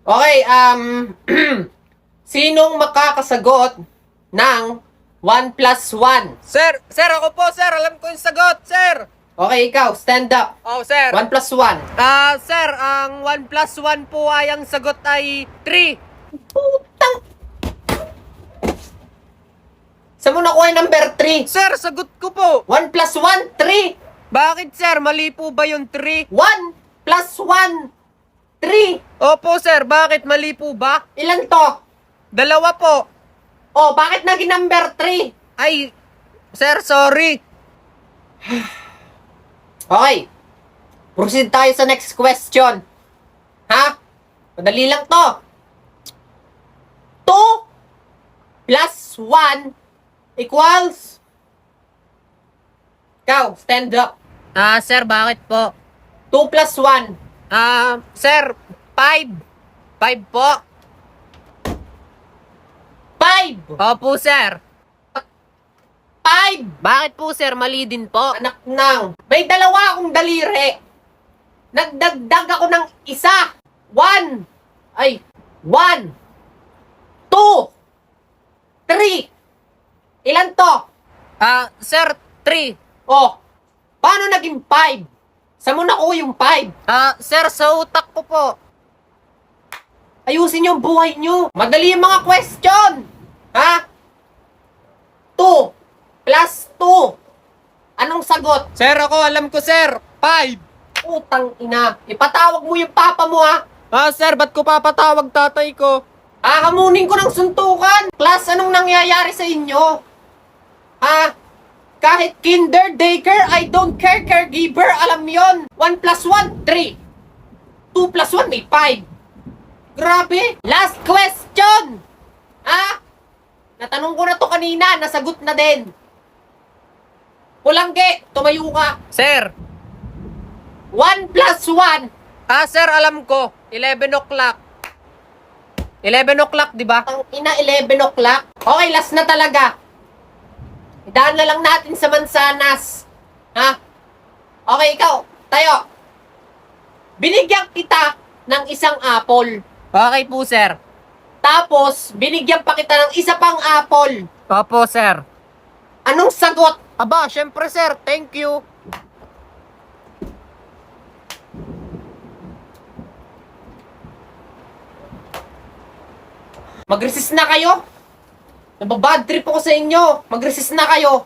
Okay, sinong makakasagot ng 1 plus 1? Sir, ako po, sir. Alam ko yung sagot, sir. Okay, ikaw, stand up. Oh, sir. 1 plus 1. Sir, ang 1 plus 1 po ay ang sagot ay 3. Putang! Saan mo nakuha yung number 3? Sir, sagot ko po. 1 plus 1, 3. Bakit, sir? Mali po ba yung 3? 1 plus 1, 3. Opo, sir. Bakit? Mali po ba? Ilan to? 2 po. Oh, bakit naging number 3? Ay, sir, sorry. Okay. Proceed tayo sa next question. Ha? Madali lang to. 2 plus 1 equals... Ikaw, stand up. Sir, bakit po? 2 plus 1. Sir, 5. 5 po. 5! Opo, sir. 5! Bakit po, sir? Mali din po. Anak nang, may dalawa akong daliri. Nagdagdag ako ng isa. 1. Ay, 1. 2. 3. Ilan to? Sir, 3. Oh, paano naging 5? Saan mo nakuha yung 5? Sir, sa utak ko po. Ayusin yung buhay nyo. Madali yung mga question. Ha? 2 plus 2. Anong sagot? Sir, ako alam ko, sir. 5. Utang ina. Ipatawag mo yung papa mo, ha? Sir, ba't ko papatawag tatay ko? Hamunin ko ng suntukan. Class, anong nangyayari sa inyo? Ha? Kahit kinder, daycare, I don't care, caregiver, alam yon. 1 plus 1, 3. 2 plus 1, may 5. Grabe. Last question. Ha? Natanong ko na to kanina, nasagot na din. Pulangge, tumayo ka. Sir. 1 plus 1. Sir, alam ko. 11 o'clock. 11 o'clock, di ba? Ang ina, 11 o'clock. Okay, last na talaga. Idaan na lang natin sa mansanas. Ha? Okay, ikaw. Tayo. Binigyan kita ng isang apple. Okay po, sir. Tapos, binigyan pa kita ng isa pang apple. Opo, sir. Anong sagot? Aba, syempre, sir. Thank you. Mag-resist na kayo. Nababad trip ako sa inyo. Mag-resist na kayo.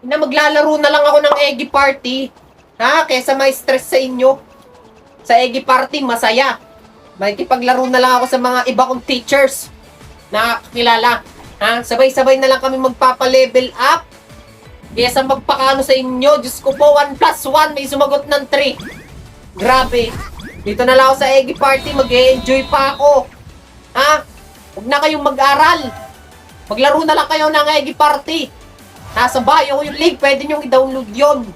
Ina, maglalaro na lang ako ng eggy party. Ha? Kesa may stress sa inyo. Sa eggy party, masaya. Makikipaglaro na lang ako sa mga iba kong teachers na kakilala. Ha? Sabay-sabay na lang kami magpapa-level up. Kesa magpakano sa inyo. Diyos ko po, 1 plus 1. May sumagot ng 3. Grabe. Dito na lang ako sa eggy party. Mag-e-enjoy pa ako. Ha? Huwag na kayong mag-aral. Maglaro na lang kayo ng eggy party. Nasa bio ko yung link. Pwede nyo i-download yon.